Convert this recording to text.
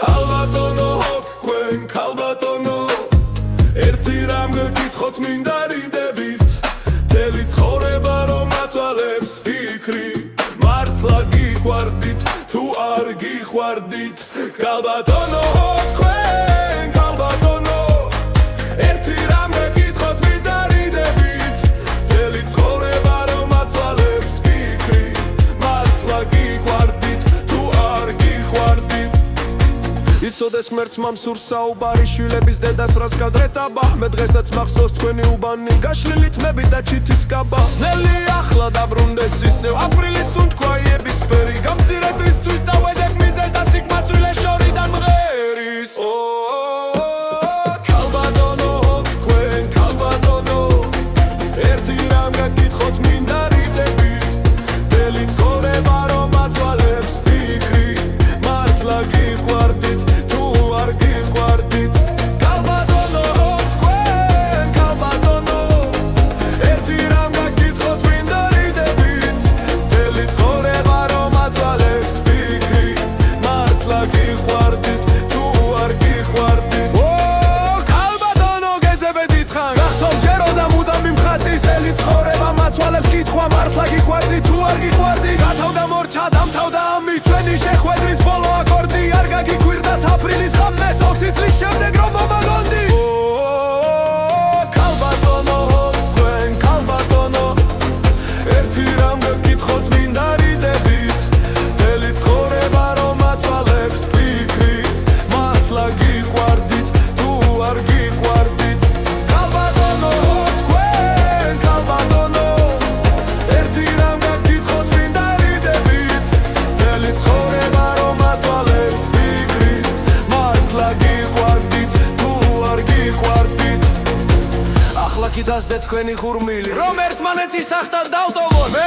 ალბატონო თქვენ ქალბატონო ერთი რამ გეკითხოთ მინდა რიდებით მთელი ცხოვრება რომ აწვალებს ფიქრი მართლა გიყვარდით თუ არ გიყვარდით ქალბატონო თქვენ ქალბატონო ერთი რამ გეკითხოთ მინდა რიდებით მთელი ცხოვრება რომ აწვალებს ფიქრი მართლა გიყვარდით იცოდეს ღმერთმა მსურს საუბარი შვილების დედას რას გადრეტაბა მე დღესაც მახსოვს თქვენი უბანი გაშლილი თმები და ჩითის კაბა ძნელი ახლა დაბრუნდეს ისევ აპრილის სუნთქვა იებისფერი გამცირე დრისთვის დავედებ მიზეზს და სიკმაწვილე შორიდან მღერის ქალბატონო თქვენ ქალბატონო ერთი რამ გაკითხოთ მინდა რიდებით მთელი ცხოვრება რომ აწვალებს ფიქრი მართლა გიყვარდით მართლა გიყვარდით თუ არ გიყვარდით გათავდა მორჩა დამთავდა ამი ჩვენი შეხვედრის ბოლო აკორდი არ გაგიგვირდათ აპრილის 5-ს 20 წლის შემდეგ რომ მომაგონდი ქალბატონო თქვენ ქალბატონო ერთი რამ გეკითხოთ მინდა რიდებით მთელი ცხოვრება რომ აწვალებს ფიქრი მართლა გიყვარდით თუ არ გიყვარდით ქალბატონო თქვენ ქალბატონო კიდას და თქვენი ხურმილი რომ ერთმანეთის ახთან დავტოვოთ მე